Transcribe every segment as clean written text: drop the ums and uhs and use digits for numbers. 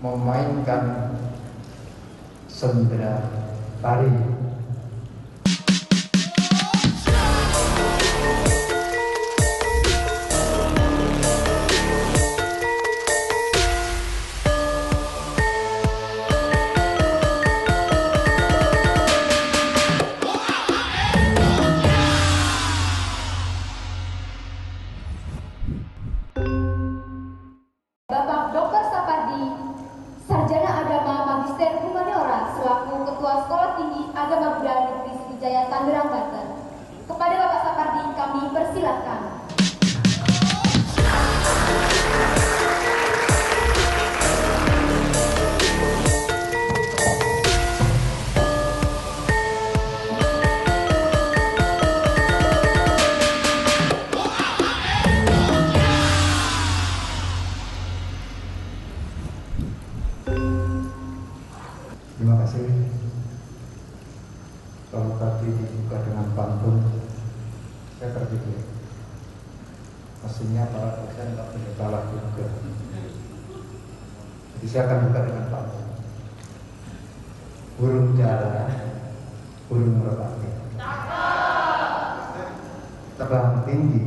memainkan sendera tari. Bapak Dr. Sapardi, Sarjana Agama Magister Humaniora selaku Ketua Sekolah Tinggi Agama Budaya Negeri Sriwijaya Tangerang, Banten. Kepada Bapak Sapardi kami persilahkan. Terima kasih. Kalau tadi dibuka dengan pantun, saya terpikir mestinya para dosen tak boleh kalah juga. Jadi saya akan buka dengan pantun. Burung dara, burung merpati, terbang tinggi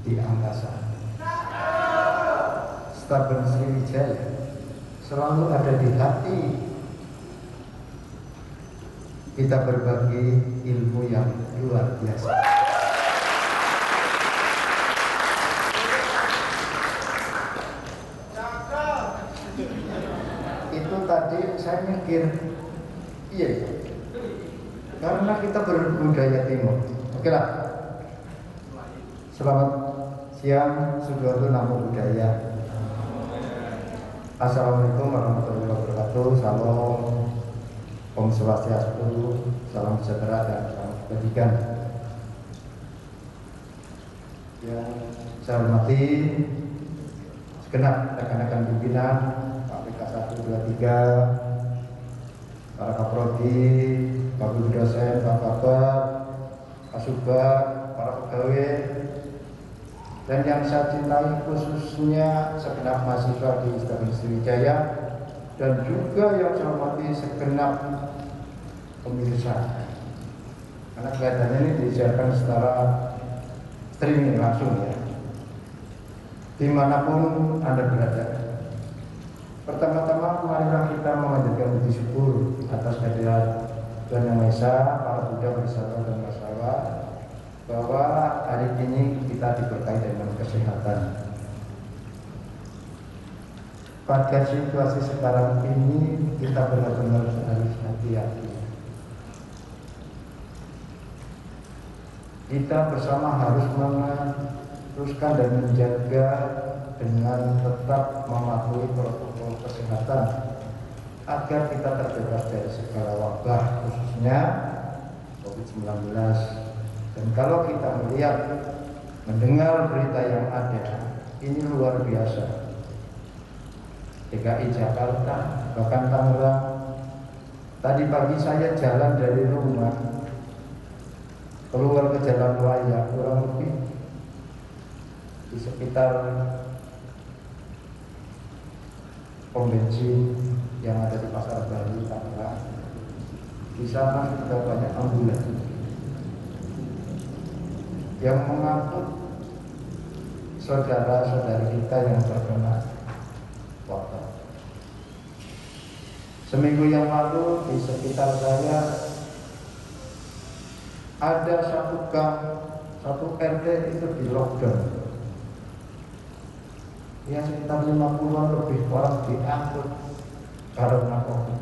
di angkasa. Stadion Sriwijaya selalu ada di hati. Kita berbagi ilmu yang luar biasa. Itu tadi saya mikir, iya, karena kita berbudaya timur. Oke lah. Selamat siang, Sudoku Namo Buddhaya. Assalamualaikum warahmatullahi wabarakatuh. Salam. Om Swastiastu, salam sejahtera dan salam kebajikan. Yang saya hormati segenap rekan-rekan pimpinan KPK 1, 2, 3, para kaprodi, Pak Guru dosen, Pak Bapak, Pak Subak, para pegawai, dan yang saya cintai khususnya segenap mahasiswa di Stadion Sriwijaya, dan juga yang saya hormati segenap pemirsa, karena kelihatannya ini disiarkan secara streaming langsung ya, dimanapun Anda berada. Pertama-tama marilah kita memanjatkan puji syukur atas kehadiran Tuhan Yang Maha Esa, para Buddha, Bodhisattva dan Masawa, bahwa hari ini kita diberkahi dengan kesehatan. Pada situasi sekarang ini kita benar-benar harus hati-hati. Kita bersama harus meneruskan dan menjaga dengan tetap mematuhi protokol kesehatan agar kita terbebas dari segala wabah, khususnya COVID-19. Dan kalau kita melihat, mendengar berita yang ada, ini luar biasa. DKI Jakarta, bahkan Tangerang. Tadi pagi saya jalan dari rumah keluar ke jalan raya, kurang lebih di sekitar pom bensin yang ada di Pasar Baru Tangerang. Di sana sudah banyak ambulan yang mengangkut saudara-saudari kita yang terkena wabah. Seminggu yang lalu di sekitar saya ada satu gang, satu RT itu di lockdown. Ya sekitar 50-an lebih orang diangkut karena COVID.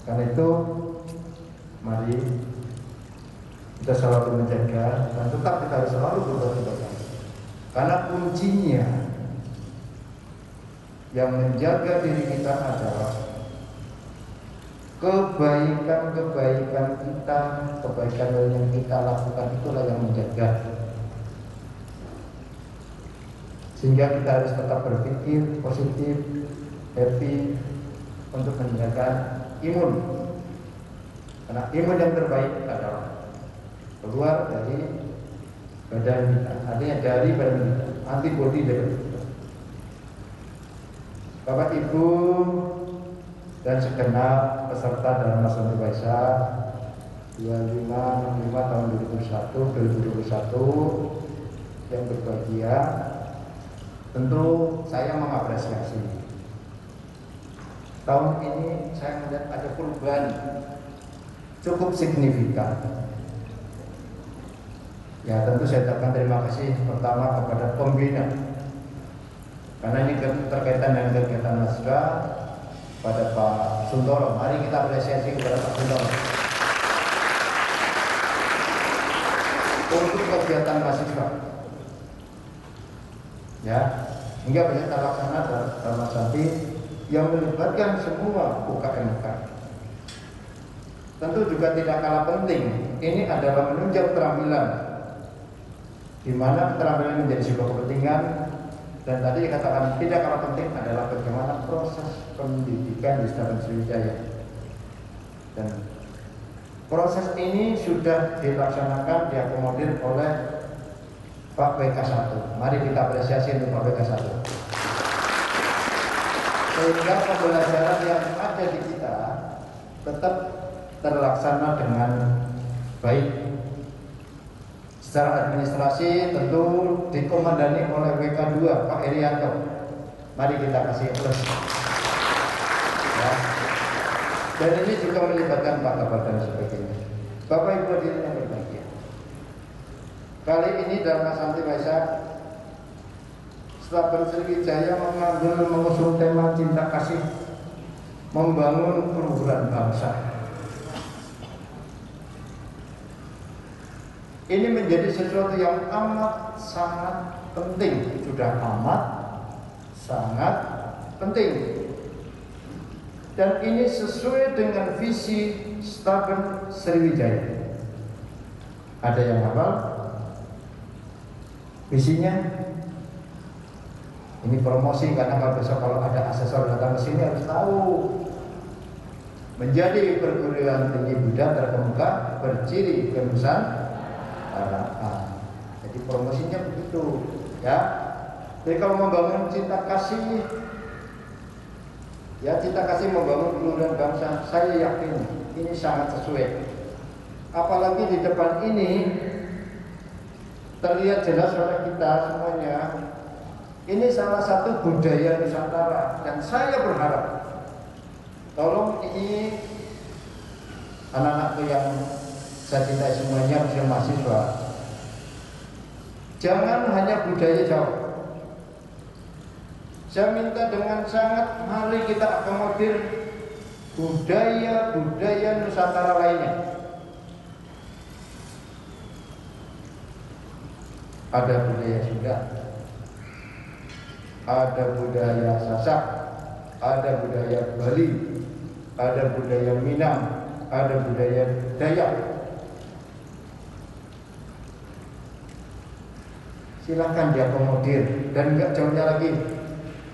Karena itu mari kita selalu menjaga dan tetap kita harus selalu berdoa. Karena kuncinya yang menjaga diri kita adalah kebaikan-kebaikan kita, kebaikan yang kita lakukan itulah yang menjaga. Sehingga kita harus tetap berpikir positif, happy untuk menjaga imun. Karena imun yang terbaik adalah keluar dari badan kita, artinya dari badan kita, antibodi dari kita. Bapak Ibu dan segenap peserta dalam Masjid Waisak 2565 tahun 2021 yang berbahagia. Tentu saya mengapresiasi tahun ini saya melihat ada perubahan cukup signifikan. Ya, tentu saya ucapkan terima kasih pertama kepada pembina, karena ini terkaitan dengan kegiatan mahasiswa, pada Pak Suntoro. Mari kita apresiasi kepada Pak Suntoro untuk kegiatan mahasiswa. Ya, hingga banyak terlaksana dalam Santi yang melibatkan semua UKM-UKM. Tentu juga tidak kalah penting, ini adalah menunjang keterampilan, di mana keterampilan menjadi sebuah kepentingan. Dan tadi dikatakan tidak kalah penting adalah bagaimana proses pendidikan di Setaban Sriwijaya. Dan proses ini sudah dilaksanakan, diakomodir oleh Pak BK1. Mari kita apresiasi untuk Pak BK1. Sehingga pembelajaran yang ada di kita tetap terlaksana dengan baik. Secara administrasi tentu dikomandani oleh WK2 Pak Erianto. Mari kita kasih plus. Ya. Dan ini juga melibatkan Pak Kabar dan sebagainya. Bapak Ibu hadirin yang berbahagia, kali ini dalam Santi Waisak Setaban Sriwijaya mengusung tema cinta kasih, membangun kerukunan bangsa. Ini menjadi sesuatu yang amat sangat penting, sudah amat sangat penting. Dan ini sesuai dengan visi Setaban Sriwijaya. Ada yang hafal visinya? Ini promosi, karena kalau besok kalau ada asesor datang ke sini harus tahu. Menjadi perguruan tinggi Buddha terkemuka berciri kenusantara. Jadi promosinya begitu, ya. Jadi kalau membangun cinta kasih, ya cinta kasih membangun keluhuran bangsa, saya yakin ini sangat sesuai. Apalagi di depan ini terlihat jelas oleh kita semuanya, ini salah satu budaya Nusantara. Dan saya berharap, tolong ini anak-anakku yang saya cintai semuanya, khususnya mahasiswa, jangan hanya budaya Jawa. Saya minta dengan sangat, mari kita akomodir budaya-budaya Nusantara lainnya. Ada budaya Sunda, ada budaya Sasak, ada budaya Bali, ada budaya Minang, ada budaya Dayak. Silakan diakomodir. Dan enggak jauhnya lagi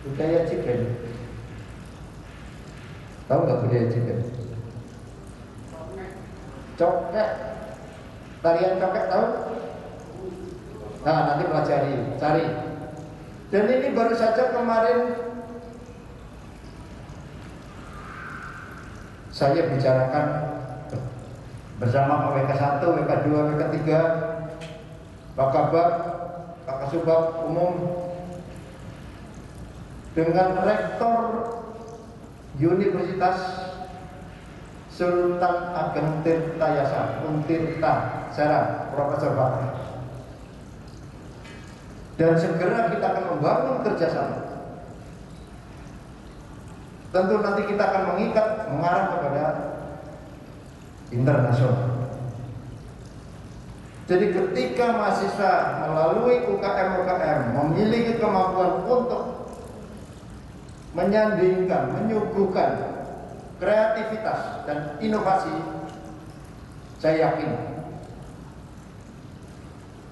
budaya Ciben. Tahu nggak budaya Ciben? Cokek, tarian cokek tahu? Nah, nanti pelajari, cari. Dan ini baru saja kemarin saya bicarakan bersama Pak WK1, WK2, WK3, Pak Kabak, Pak Kasubag Umum, dengan Rektor Universitas Sultan Ageng Tirtayasa, Untirta Serang, Profesor Bakri. Dan segera kita akan membangun kerjasama. Tentu nanti kita akan mengarah kepada internasional. Jadi ketika mahasiswa melalui UKM-UKM memiliki kemampuan untuk menyandingkan, menyuguhkan kreativitas dan inovasi, saya yakin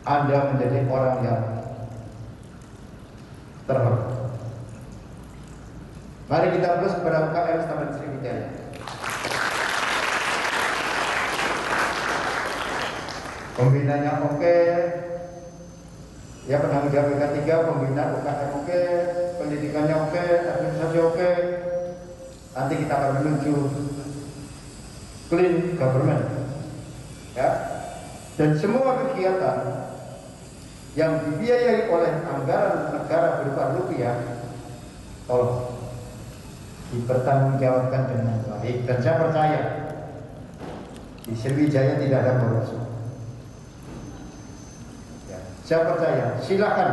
Anda menjadi orang yang terhormat. Mari kita terus kepada UKM Setaban Sriwijaya. Pembinanya oke, ya penanggung jawab WK3, pembina UKM oke, pendidikannya oke, administrasi oke, Nanti kita akan menuju clean government, ya. Dan semua kegiatan yang dibiayai oleh anggaran negara berupa rupiah, tolong dipertanggungjawabkan dengan baik. Dan saya percaya di Sriwijaya tidak ada korupsi. Ya, saya percaya. Silakan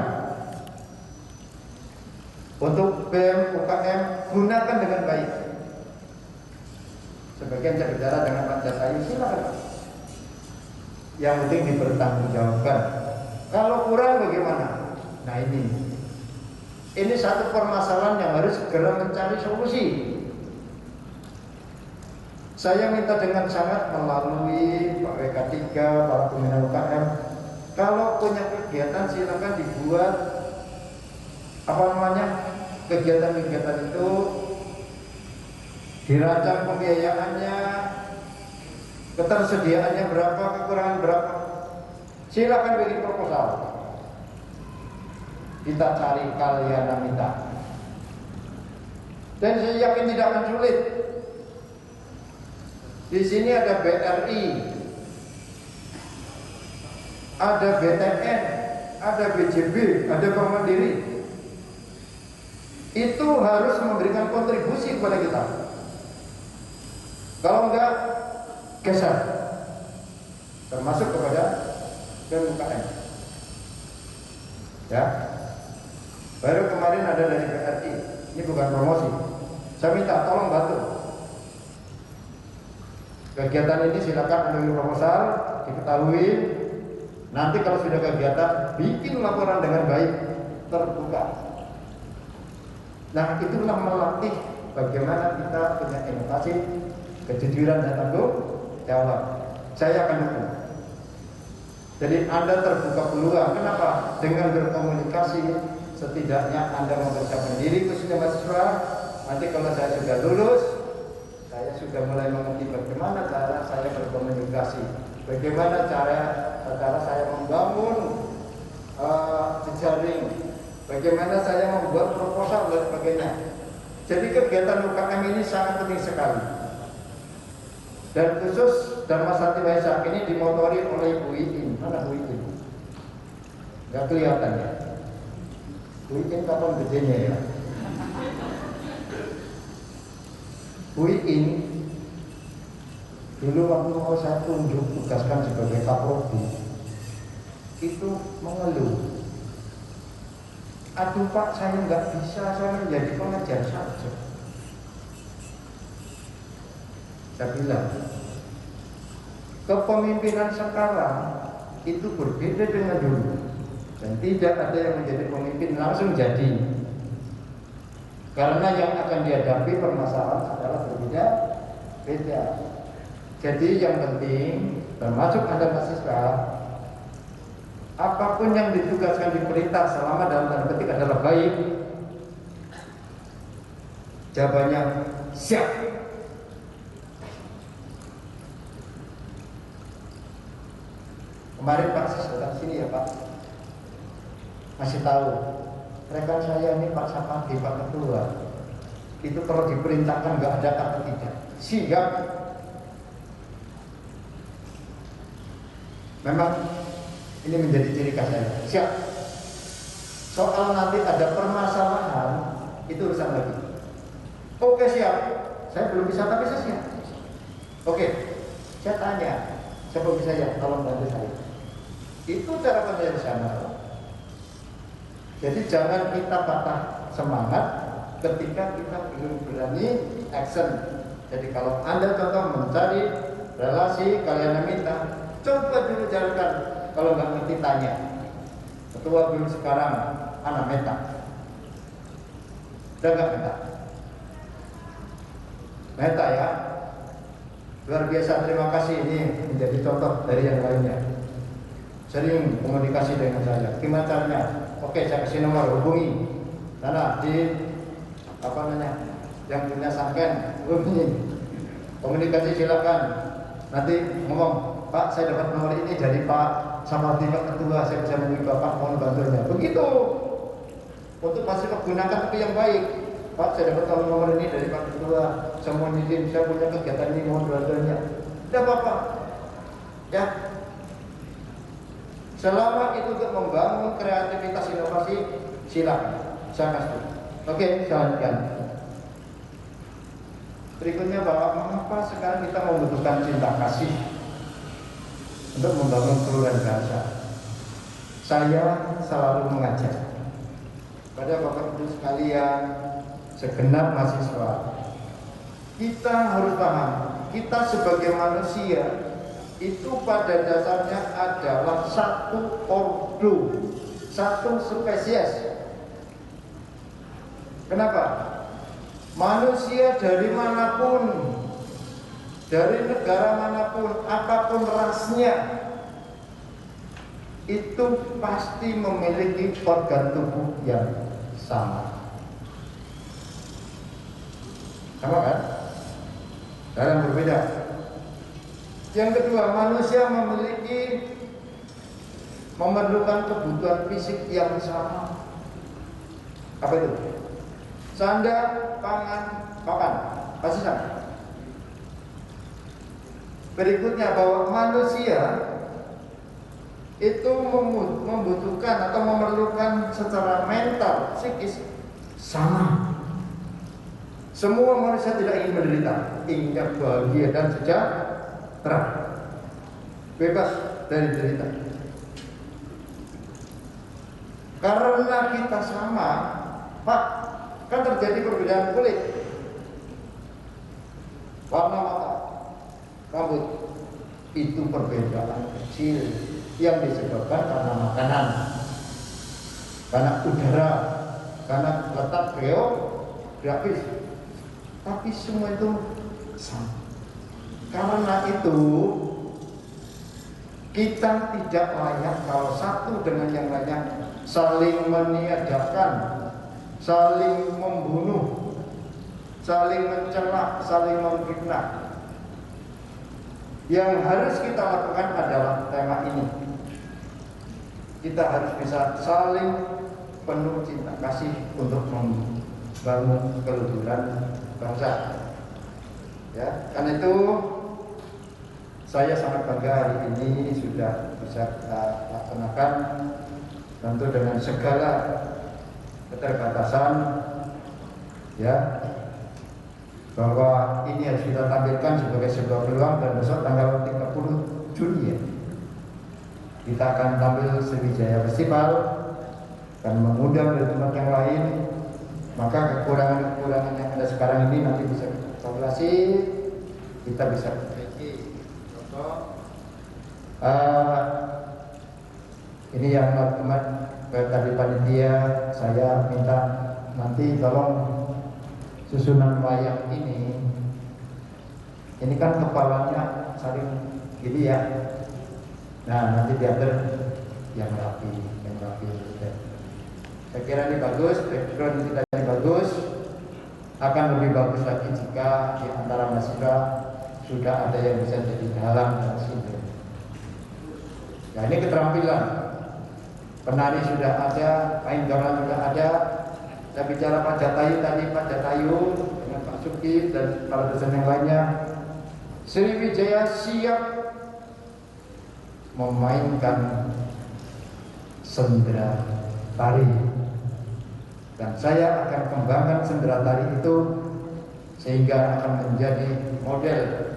untuk BEM UKM gunakan dengan baik. Sebagian saya bicara dengan Pak Jasayu, silakan. Yang penting dipertanggungjawabkan. Kalau kurang bagaimana? Nah ini satu permasalahan yang harus segera mencari solusi. Saya minta dengan sangat melalui Pak WK3, para pembina UKM, kalau punya kegiatan silakan dibuat kegiatan-kegiatan itu dirancang pembiayaannya, ketersediaannya berapa, kekurangan berapa. Silakan bikin proposal. Kita cari kalian minta. Dan saya yakin tidak akan sulit. Di sini ada BRI, ada BTN, ada BJB, ada Bank Mandiri. Itu harus memberikan kontribusi kepada kita. Kalau enggak, geser. Termasuk kepada UKM. Ya. Baru kemarin ada dari BRI. Ini bukan promosi. Saya minta tolong bantu. Kegiatan ini silakan melalui proposal, diketahui. Nanti kalau sudah kegiatan, bikin laporan dengan baik, terbuka. Nah, itulah melatih bagaimana kita punya inovasi, kejujuran dan tanggung jawab. Saya akan dukung. Jadi Anda terbuka peluang. Kenapa? Dengan berkomunikasi, setidaknya Anda mempersiapkan diri khususnya mahasiswa. Nanti kalau saya sudah lulus, saya sudah mulai mengerti bagaimana cara saya berkomunikasi, bagaimana cara saya membangun jejaring, bagaimana saya membuat proposal dan sebagainya. Jadi kegiatan UKM ini sangat penting sekali. Dan khusus Dharma Sakti Waisak ini dimotori oleh Bu Iin. Mana Bu Iin? Gak kelihatan ya. Bu Iin kapan gedenya ya? Bu Iin dulu waktu mau saya tunjuk tugaskan sebagai Kaprodi itu mengeluh. Aduh Pak, saya nggak bisa, saya menjadi pengajar saja. Saya bilang, kepemimpinan sekarang itu berbeda dengan dulu. Dan tidak ada yang menjadi pemimpin langsung jadi. Karena yang akan dihadapi permasalahan adalah berbeda-beda. Jadi yang penting, termasuk Anda mahasiswa, apapun yang ditugaskan di perintah selama dalam tanda petik adalah baik, jawabannya siap. Kemarin Pak Sis datang sini ya Pak, masih tahu rekan saya ini Pak Sapati, Pak Ketua, itu kalau diperintahkan nggak ada kata tidak, siap. Memang ini menjadi ciri khas saya, siap. Soal nanti ada permasalahan, itu urusan lagi. Oke siap, saya belum bisa tapi saya siap. Oke, saya tanya, siapa bisa ya, tolong bantu saya. Itu cara kerja di sana. Jadi jangan kita patah semangat ketika kita belum berani action. Jadi kalau Anda contoh mencari relasi, kalian minta, coba dulu jalankan. Kalau nggak ngerti tanya. Ketua BEM sekarang anak meta. Udah nggak meta? Meta ya. Luar biasa, terima kasih, ini menjadi contoh dari yang lainnya. Sering komunikasi dengan saya. Gimana caranya? Oke, saya kasih nomor, hubungi. Sana di yang punya sangken, hubungi. Komunikasi silakan. Nanti ngomong, Pak, saya dapat nomor ini dari Pak Sapati, Pak Ketua, saya bisa menghubungi Bapak, mohon bantuannya. Begitu. Untuk masih menggunakan itu yang baik. Pak, saya dapat nomor ini dari Pak Ketua, semua izin, saya punya kegiatan ini, mohon doanya. Tidak apa-apa, ya. Selama itu untuk membangun kreativitas inovasi, silakan, saya kasih. Oke, jalankan. Berikutnya Bapak, mengapa sekarang kita membutuhkan cinta kasih untuk membangun keluarga bangsa? Saya selalu mengajak pada Bapak Ibu sekalian, segenap mahasiswa, kita harus paham, kita sebagai manusia itu pada dasarnya adalah satu ordo, satu spesies. Kenapa? Manusia dari manapun, dari negara manapun, apapun rasnya, itu pasti memiliki organ tubuh yang sama. Sama kan? Dalam berbeda. Yang kedua, manusia memerlukan kebutuhan fisik yang sama. Apa itu? Sandang, pangan, papan, pasti sama. Berikutnya, bahwa manusia itu membutuhkan atau memerlukan secara mental, psikis sama. Semua manusia tidak ingin menderita, ingin bahagia dan sejahtera, bebas dari derita. Karena kita sama, Pak, kan terjadi perbedaan kulit, warna mata, rambut. Itu perbedaan kecil yang disebabkan karena makanan, karena udara, karena letak geografis. Tapi semua itu sama. Karena itu kita tidak layak kalau satu dengan yang lainnya saling meniadakan, saling membunuh, saling mencela, saling memfitnah. Yang harus kita lakukan adalah tema ini. Kita harus bisa saling penuh cinta kasih untuk membangun keluhuran bangsa. Ya, karena itu saya sangat bangga hari ini sudah bisa laksanakan, tentu dengan segala keterbatasan, ya, bahwa ini harus kita tampilkan sebagai sebuah peluang. Dan besok tanggal 30 Juni ya, kita akan tampil Sriwijaya Festival dan mengundang dari tempat yang lain. Maka kekurangan-kekurangan yang ada sekarang ini nanti bisa kita evaluasi, kita bisa perbaiki. Contoh, ini yang teman tadi panitia, saya minta nanti tolong susunan wayang ini kan kepalanya saling gini ya. Nah, nanti diatur yang rapi. Saya kira ini bagus, background kita ini bagus. Akan lebih bagus lagi jika di antara mahasiswa sudah ada yang bisa jadi dalang dan simbol. Ya, ini keterampilan. Penari sudah ada, main gamelan sudah ada. Saya bicara Pak Jatayu tadi, Pak Jatayu dengan Pak Suki dan para dosen yang lainnya. Sriwijaya siap memainkan sendera tari, dan saya akan kembangkan sendera tari itu sehingga akan menjadi model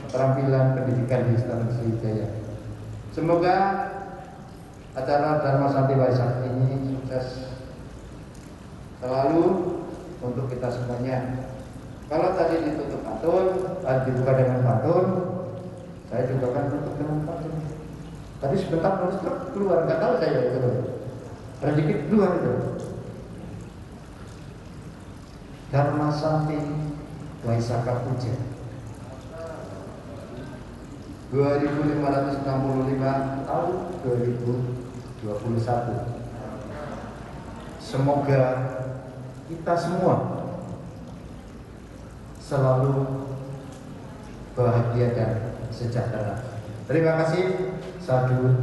keterampilan pendidikan di Istana Sriwijaya. Semoga acara Dharma Santi Waisak ini sukses selalu untuk kita semuanya. Kalau tadi ditutup pantun, dibuka dengan pantun, saya juga akan tutup dengan pantun. Tadi sebentar terus keluar, nggak tahu saya itu rezeki keluar itu. Dharma Santi Waisaka Puja 2565 tahun 2021. Semoga kita semua selalu bahagia dan sejahtera. Terima kasih. Sadu.